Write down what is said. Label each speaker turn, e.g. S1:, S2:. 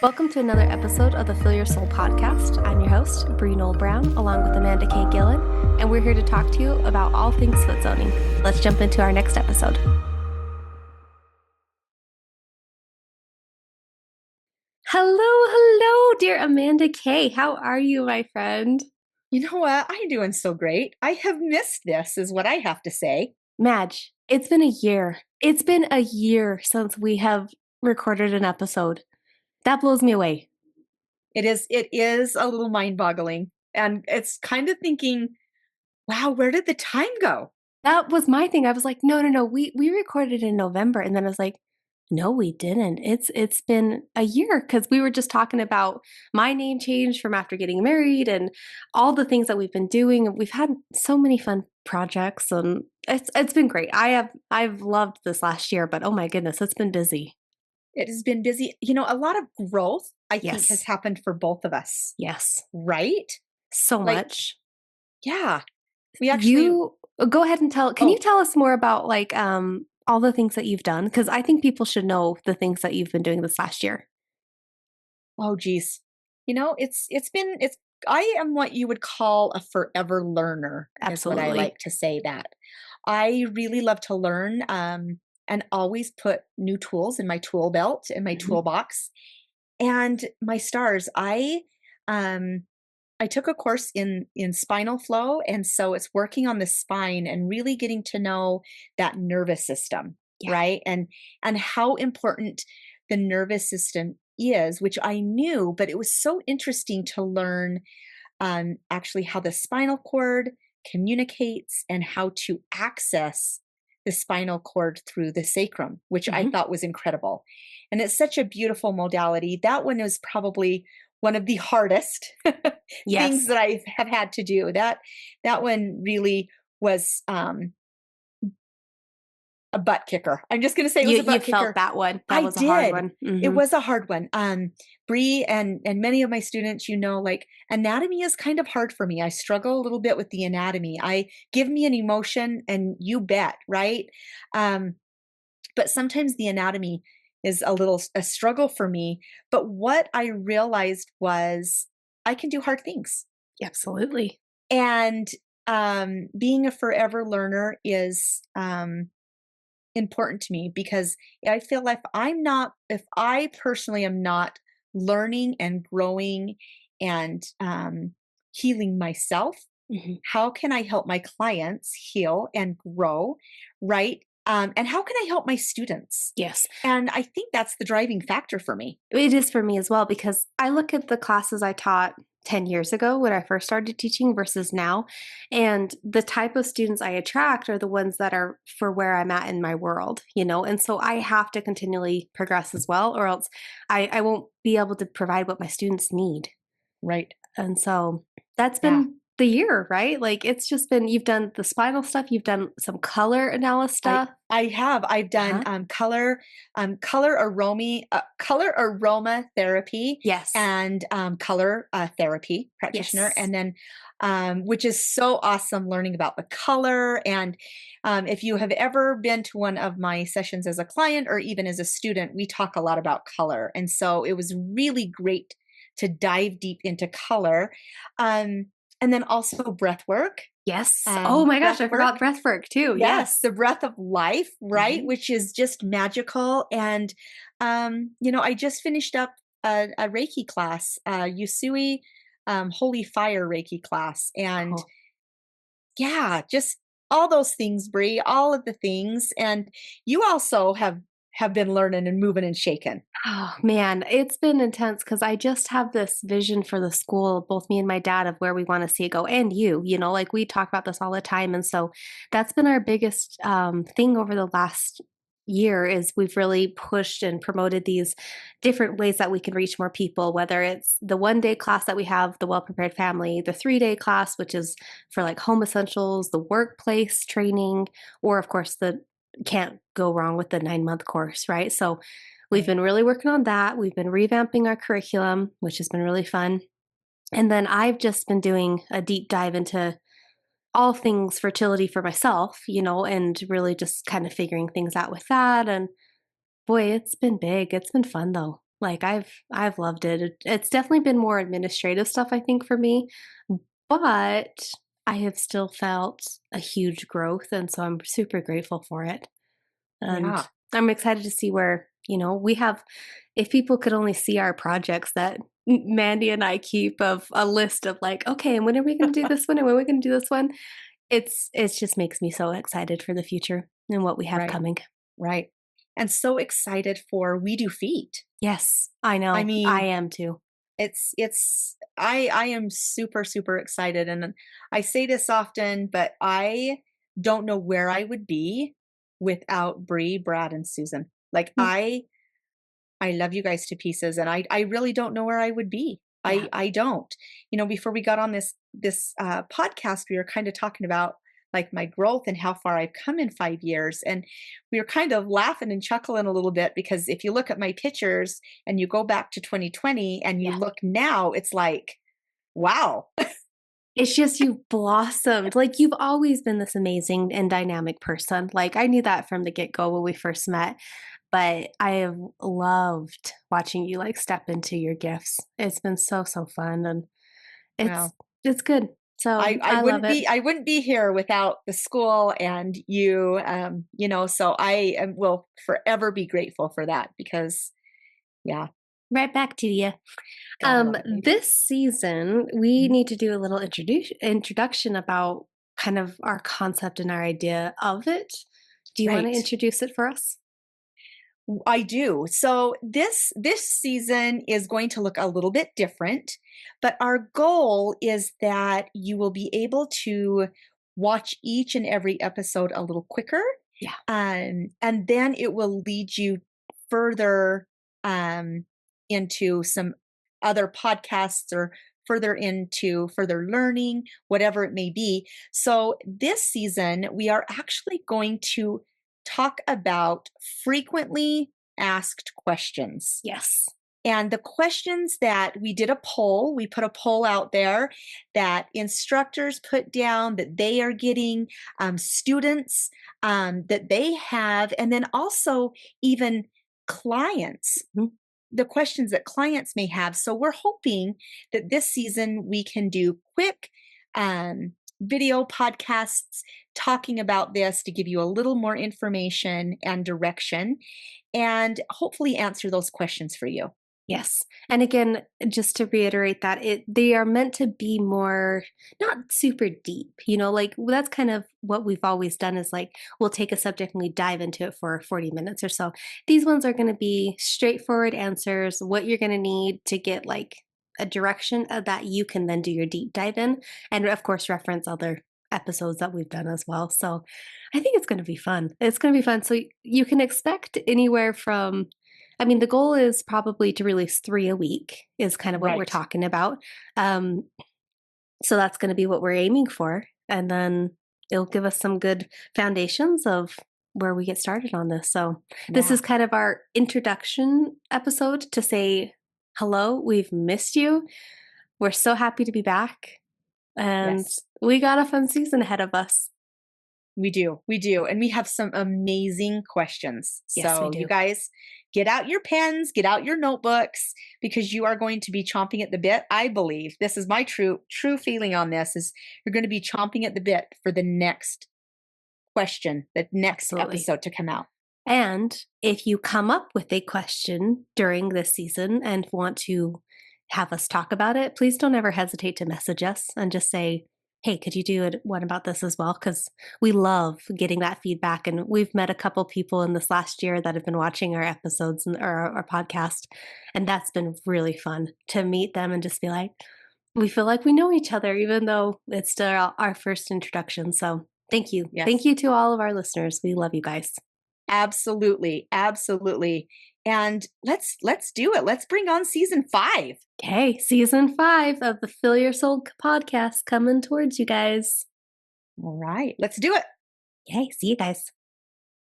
S1: Welcome to another episode of the Fill Your Soul podcast. I'm your host, Noall Brown, along with Amanda K. Gillen, and we're here to talk to you about all things foot zoning. Let's jump into our next episode. Hello, dear Amanda K. How are you, my friend?
S2: You know what? I'm doing so great. I have missed this, is what I have to say.
S1: Madge, it's been a year. It's been a year since we have recorded an episode. That blows me away.
S2: It is a little mind-boggling. And it's kind of thinking, wow, where did the time go?
S1: That was my thing. I was like, no. We recorded in November, and then I was like, no, we didn't. It's been a year because we were just talking about my name change from after getting married and all the things that we've been doing. We've had so many fun projects, and it's been great. I've loved this last year, but oh my goodness, it's been busy.
S2: It has been busy. You know, a lot of growth, I think, has
S1: Yes,
S2: happened for both of us,
S1: yes,
S2: right?
S1: so
S2: Like,
S1: much.
S2: yeah, we actually,
S1: You go ahead and tell. Can you
S2: oh,
S1: tell us more about all the things that you've done? Because I think people should know the things that you've been doing this last year.
S2: oh, geez. You know, I am what you would call a forever learner, is what I
S1: Absolutely.
S2: like to say that. I really love to learn, and always put new tools in my tool belt, in my
S1: Mhm.
S2: toolbox. And my stars, um, I took a course in spinal flow, and so it's working on the spine and really getting to know that nervous system,
S1: Yeah.
S2: right? And how important the nervous system is, which I knew, but it was so interesting to learn actually how the spinal cord communicates and how to access the spinal cord through the sacrum, which I
S1: Mhm.
S2: thought was incredible. And it's such a beautiful modality. That one is probably one of the hardest things
S1: Yes.
S2: that I have had to do. That one really was a butt kicker. I'm just going to say it was a
S1: You
S2: butt
S1: felt
S2: kicker.
S1: that one. That
S2: I
S1: was a hard
S2: did.
S1: one.
S2: It
S1: Mhm.
S2: was a hard one. Bree and many of my students, like anatomy is kind of hard for me. I struggle a little bit with the anatomy. I give me an emotion and you bet, right? Um, but sometimes the anatomy is a struggle for me. But what I realized was I can do hard things.
S1: Absolutely.
S2: And being a forever learner is important to me because I feel like if I personally am not learning and growing and healing myself,
S1: Mhm.
S2: how can I help my clients heal and grow, right? And how can I help my students?
S1: Yes.
S2: And I think that's the driving factor for me.
S1: It is for me as well because I look at the classes I taught 10 years ago when I first started teaching versus now. And the type of students I attract are the ones that are for where I'm at in my world. And so I have to continually progress as well, or else I won't be able to provide what my students need.
S2: Right.
S1: And so that's
S2: Yeah.
S1: been the year, right? Like it's just been, you've done the spinal stuff, you've done some color analysis
S2: I
S1: stuff.
S2: I have. I've done
S1: Uh-huh.
S2: color aroma therapy
S1: Yes.
S2: and color therapy practitioner,
S1: Yes.
S2: and then which is so awesome learning about the color. And if you have ever been to one of my sessions as a client or even as a student, we talk a lot about color, and so it was really great to dive deep into color, um, and then also breath work.
S1: Yes. Oh my gosh,
S2: Breath
S1: I
S2: work
S1: forgot breath work too.
S2: Yes,
S1: Yes.
S2: the breath of life, right?
S1: Mhm.
S2: Which is just magical. And, I just finished up a Reiki class, Usui Holy Fire Reiki class. And
S1: Oh.
S2: yeah, just all those things, Brie, all of the things. And you also have been learning and moving and shaking.
S1: Oh man, it's been intense because I just have this vision for the school, both me and my dad, of where we want to see it go, and like we talk about this all the time. And so that's been our biggest thing over the last year is we've really pushed and promoted these different ways that we can reach more people, whether it's the 1 day class that we have, the Well Prepared Family, the 3 day class, which is for like home essentials, the workplace training, or of course the can't go wrong with the 9 month course, right? So we've
S2: Right.
S1: been really working on that. We've been revamping our curriculum, which has been really fun. And then I've just been doing a deep dive into all things fertility for myself, and really just kind of figuring things out with that. And boy, it's been big. It's been fun though. Like I've loved it. It's definitely been more administrative stuff, I think, for me, but I have still felt a huge growth, and so I'm super grateful for it. And
S2: Yeah.
S1: I'm excited to see where, we have, if people could only see our projects that Mandy and I keep of a list of like, okay, and when are we going to do this one? And when are we going to do this one? It just makes me so excited for the future and what we have
S2: Right.
S1: coming.
S2: Right. And so excited for We Do Feet.
S1: Yes, I
S2: I
S1: know. I
S2: mean,
S1: am too.
S2: I am super, super excited. And I say this often, but I don't know where I would be without Bree, Brad, and Susan. Like
S1: Mm,
S2: I love you guys to pieces, and I really don't know where I would be.
S1: yeah.
S2: I don't. Before we got on this podcast, we were kind of talking about like my growth and how far I've come in 5 years, and we were kind of laughing and chuckling a little bit because if you look at my pictures and you go back to 2020 and you
S1: Yeah.
S2: look now, it's like, wow,
S1: It's just you've blossomed. Like you've always been this amazing and dynamic person. Like I knew that from the get-go when we first met, but I have loved watching you like step into your gifts. It's been so so fun and it's
S2: well.
S1: it's good. So
S2: I
S1: I love
S2: wouldn't
S1: it.
S2: be here without the school and you, so will forever be grateful for that because yeah,
S1: Right back to you.
S2: gotta love it, baby.
S1: This season we
S2: Mhm.
S1: need to do a little introduction about kind of our concept and our idea of it. Do you want to
S2: Right.
S1: introduce it for us?
S2: I do. So this season is going to look a little bit different, but our goal is that you will be able to watch each and every episode a little quicker,
S1: Yeah.
S2: and then it will lead you further um, into some other podcasts or further into further learning, whatever it may be. So this season, we are actually going to talk about frequently asked questions.
S1: Yes.
S2: And the questions that we put a poll out there that instructors put down that they are getting, students that they have, and then also even clients,
S1: Mhm.
S2: the questions that clients may have. So we're hoping that this season we can do quick video podcasts talking about this to give you a little more information and direction and hopefully answer those questions for you.
S1: Yes. And again, just to reiterate that they are meant to be more not super deep, like that's kind of what we've always done is like we'll take a subject and we dive into it for 40 minutes or so. These ones are going to be straightforward answers, what you're going to need to get like a direction that you can then do your deep dive in and of course reference other episodes that we've done as well. So I think it's going to be fun. It's going to be fun. So you can expect anywhere from the goal is probably to release 3 a week is kind of what we're
S2: Right.
S1: talking about. Um, so that's gonna be what we're aiming for, and then it'll give us some good foundations of where we get started on this. So this
S2: Yeah.
S1: is kind of our introduction episode to say, "Hello, we've missed you. We're so happy to be back, and
S2: Yes.
S1: we got a fun season ahead of us."
S2: We do. We do. And we have some amazing questions.
S1: Yes, we
S2: So, you
S1: do.
S2: guys, get out your pens, get out your notebooks because you are going to be chomping at the bit. I believe this is my true feeling on this is you're going to be chomping at the bit for the next question, the next
S1: Absolutely.
S2: episode to come out.
S1: And if you come up with a question during this season and want to have us talk about it, please don't ever hesitate to message us and just say, hey, could you do one about this as well? Because we love getting that feedback. And we've met a couple people in this last year that have been watching our episodes or our podcast. And that's been really fun to meet them and just be like, we feel like we know each other, even though it's still our first introduction. So thank you. Thank
S2: Yes.
S1: you to all of our listeners. We love you guys.
S2: Absolutely. Absolutely. And let's do it. Let's bring on season 5.
S1: Okay, season 5 of the Fill Your Soul podcast coming towards you guys.
S2: All right. Let's do it.
S1: Okay, see you guys.